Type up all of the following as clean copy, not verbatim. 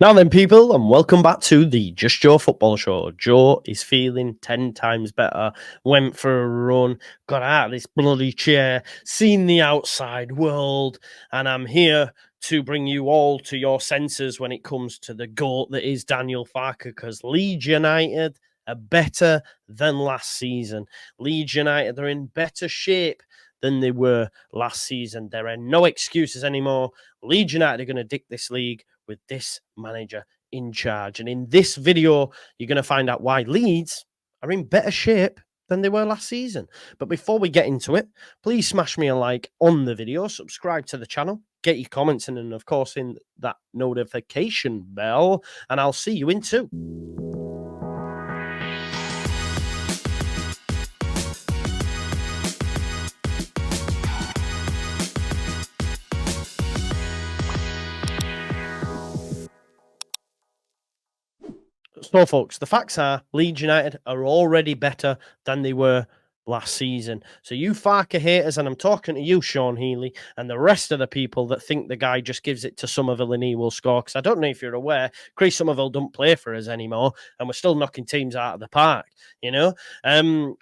Now then, people, and welcome back to the Just Joe Football Show. Joe is feeling 10 times better, went for a run, got out of this bloody chair, seen the outside world, and I'm here to bring you all to your senses when it comes to the GOAT that is Daniel Farke, because Leeds United are better than last season. Leeds United are in better shape than they were last season. There are no excuses anymore. Leeds United are going to dick this league with this manager in charge. And in this video, you're going to find out why Leeds are in better shape than they were last season. But before we get into it, please smash me a like on the video, subscribe to the channel, get your comments in, and of course in that notification bell, and I'll see you in 2. So, folks, the facts are Leeds United are already better than they were last season. So, you Farke haters, and I'm talking to you, Sean Healy, and the rest of the people that think the guy just gives it to Somerville and he will score, because I don't know if you're aware, Chris Somerville don't play for us anymore, and we're still knocking teams out of the park, you know?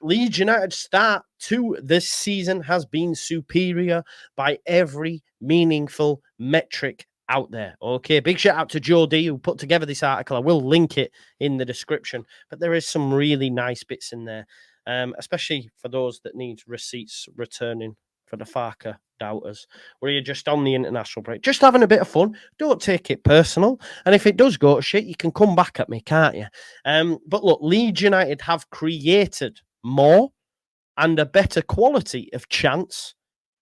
Leeds United's start to this season has been superior by every meaningful metric out there. Okay, big shout out to Joe D who put together this article. I will link it in the description, but there is some really nice bits in there, especially for those that need receipts returning for the Farke doubters, where you're just on the international break, just having a bit of fun. Don't take it personal, and if it does go to shit, you can come back at me, can't you? But look, Leeds United have created more and a better quality of chance,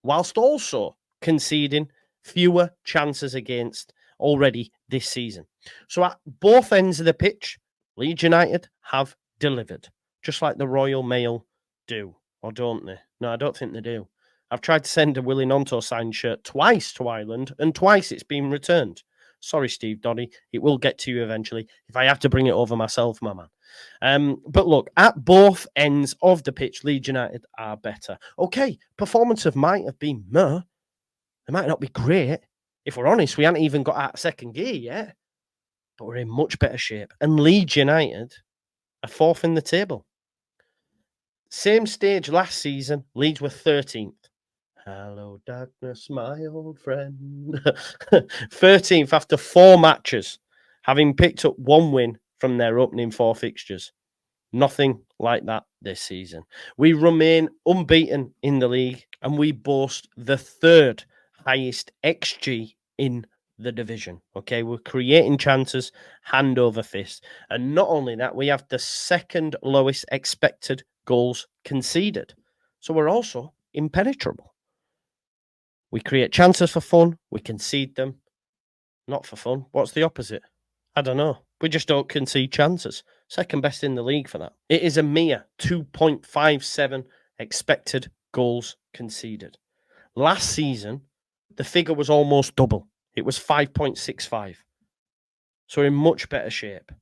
whilst also conceding fewer chances against already this season. So at both ends of the pitch, Leeds United have delivered, just like the Royal Mail do, or don't they? No, I don't think they do. I've tried to send a Willie Nonto signed shirt twice to Ireland, and twice it's been returned. Sorry, Steve Doddy. It will get to you eventually if I have to bring it over myself, my man. But look, at both ends of the pitch, Leeds United are better. Okay, performance might have been meh. It might not be great. If we're honest, we haven't even got out of second gear yet, but we're in much better shape. And Leeds United are 4th in the table. Same stage last season, Leeds were 13th. Hello, darkness, my old friend. 13th after 4 matches, having picked up 1 win from their opening 4 fixtures. Nothing like that this season. We remain unbeaten in the league, and we boast the 3rd highest XG in the division. Okay, we're creating chances hand over fist. And not only that, we have the 2nd lowest expected goals conceded. So we're also impenetrable. We create chances for fun, we concede them not for fun. What's the opposite? I don't know. We just don't concede chances. 2nd best in the league for that. It is a mere 2.57 expected goals conceded. Last season, the figure was almost double. It was 5.65. So we're in much better shape.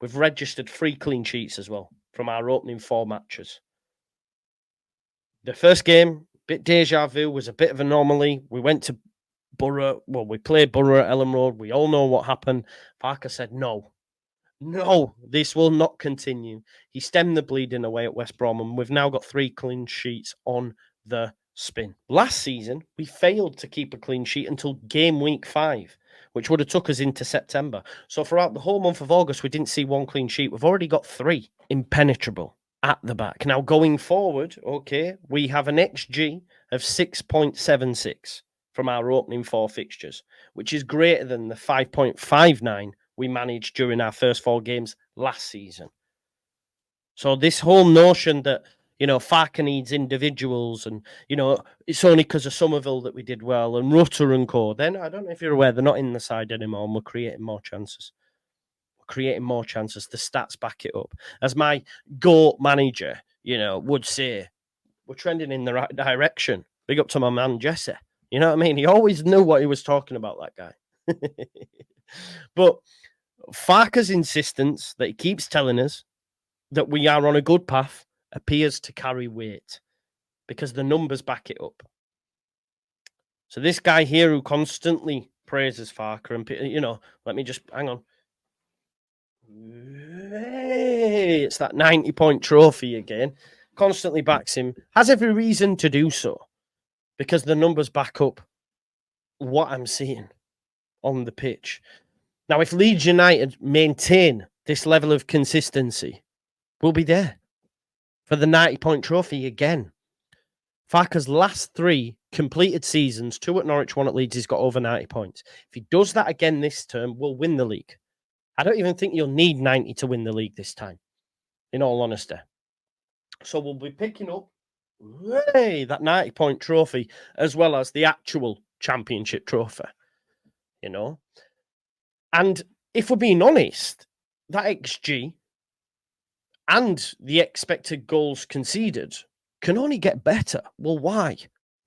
We've registered 3 clean sheets as well from our opening 4 matches. The first game, bit deja vu, was a bit of an anomaly. We went to Borough. Well, we played Borough at Ellen Road. We all know what happened. Farke said, no, this will not continue. He stemmed the bleeding away at West Brom, and we've now got 3 clean sheets on the spin. Last season, we failed to keep a clean sheet until game week 5, which would have took us into September. So throughout the whole month of August, we didn't see 1 clean sheet. We've already got 3. Impenetrable at the back. Now, going forward, okay, we have an XG of 6.76 from our opening 4 fixtures, which is greater than the 5.59 we managed during our first 4 games last season. So this whole notion that, Farke needs individuals and, it's only because of Somerville that we did well and Rutter and co. Then I don't know if you're aware, they're not in the side anymore and we're creating more chances. The stats back it up. As my GOAT manager, would say, we're trending in the right direction. Big up to my man, Jesse. You know what I mean? He always knew what he was talking about, that guy. But Farke's insistence that he keeps telling us that we are on a good path appears to carry weight because the numbers back it up. So this guy here who constantly praises Farke, and you know, let me just hang on. Hey, it's that 90-point trophy again. Constantly backs him. Has every reason to do so because the numbers back up what I'm seeing on the pitch. Now, if Leeds United maintain this level of consistency, we'll be there for the 90-point trophy again. Farke's last 3 completed seasons, 2 at Norwich, 1 at Leeds, he's got over 90 points. If he does that again this term, we'll win the league. I don't even think you'll need 90 to win the league this time, in all honesty. So we'll be picking up that 90-point trophy as well as the actual championship trophy, you know. And if we're being honest, that XG and the expected goals conceded can only get better. Well, why?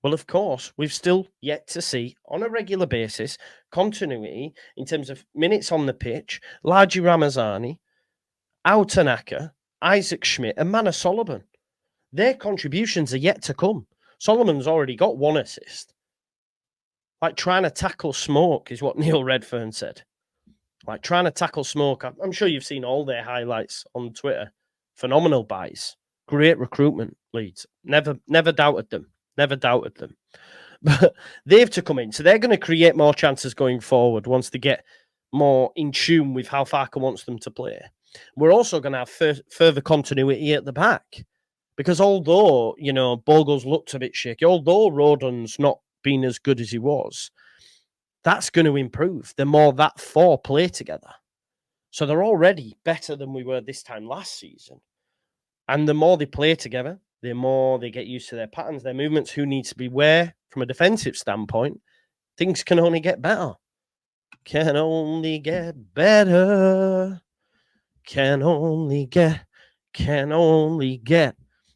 Well, of course, we've still yet to see, on a regular basis, continuity in terms of minutes on the pitch. Laji Ramazani, Autanaka, Isaac Schmidt, and Mana Solomon. Their contributions are yet to come. Solomon's already got 1 assist. Like trying to tackle smoke is what Neil Redfern said. Like trying to tackle smoke. I'm sure you've seen all their highlights on Twitter. Phenomenal buys. Great recruitment, Leeds. Never doubted them. Never doubted them. But they've to come in. So they're going to create more chances going forward once they get more in tune with how Farke wants them to play. We're also going to have further continuity at the back. Because although, you know, Bogle's looked a bit shaky, although Rodon's not been as good as he was, that's going to improve the more that 4 play together. So they're already better than we were this time last season. And the more they play together, the more they get used to their patterns, their movements, who needs to be where. From a defensive standpoint, things can only get better. Can only get better. Can only get.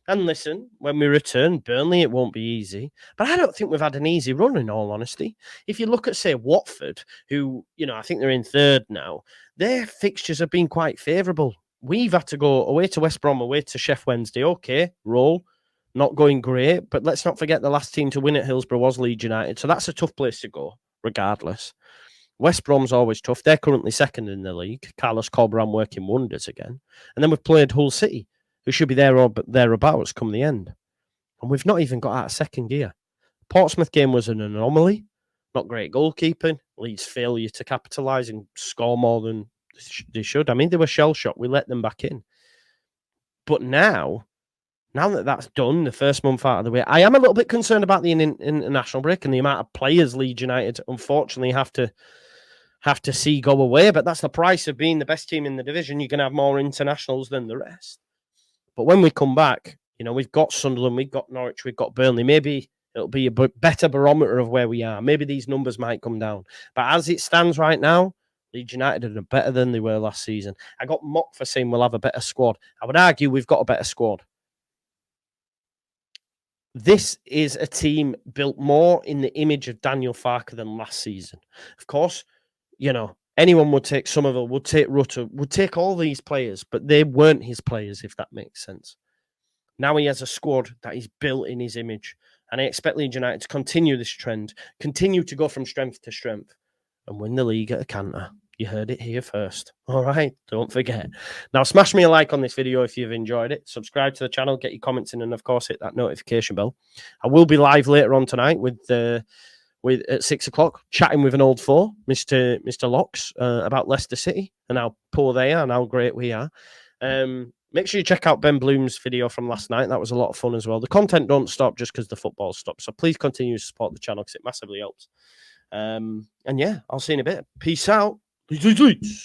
And listen, when we return, Burnley, it won't be easy. But I don't think we've had an easy run, in all honesty. If you look at, say, Watford, who, you know, I think they're in 3rd now, their fixtures have been quite favourable. We've had to go away to West Brom, away to Sheff Wednesday. Okay, roll. Not going great. But let's not forget the last team to win at Hillsborough was Leeds United. So that's a tough place to go, regardless. West Brom's always tough. They're currently 2nd in the league. Carlos Corberán working wonders again. And then we've played Hull City, who should be there or thereabouts come the end. And we've not even got out of 2nd gear. Portsmouth game was an anomaly. Not great goalkeeping. Leeds' failure to capitalise and score more than they should. I mean, they were shell-shocked. We let them back in. But now that that's done, the first month out of the way, I am a little bit concerned about the international break and the amount of players Leeds United, unfortunately, have to see go away. But that's the price of being the best team in the division. You're going to have more internationals than the rest. But when we come back, you know, we've got Sunderland, we've got Norwich, we've got Burnley. Maybe it'll be a better barometer of where we are. Maybe these numbers might come down. But as it stands right now, Leeds United are better than they were last season. I got mocked for saying we'll have a better squad. I would argue we've got a better squad. This is a team built more in the image of Daniel Farke than last season. Of course, you know, anyone would take Somerville, would take Rutter, would take all these players, but they weren't his players, if that makes sense. Now he has a squad that is built in his image. And I expect Leeds United to continue this trend, continue to go from strength to strength, and win the league at a canter. You heard it here first. All right, don't forget. Now, smash me a like on this video if you've enjoyed it. Subscribe to the channel, get your comments in, and of course, hit that notification bell. I will be live later on tonight with at 6 o'clock, chatting with an old foe, Mr. Locks, about Leicester City and how poor they are and how great we are. Make sure you check out Ben Bloom's video from last night. That was a lot of fun as well. The content don't stop just because the football stops. So please continue to support the channel because it massively helps. And yeah, I'll see you in a bit. Peace out. Peace.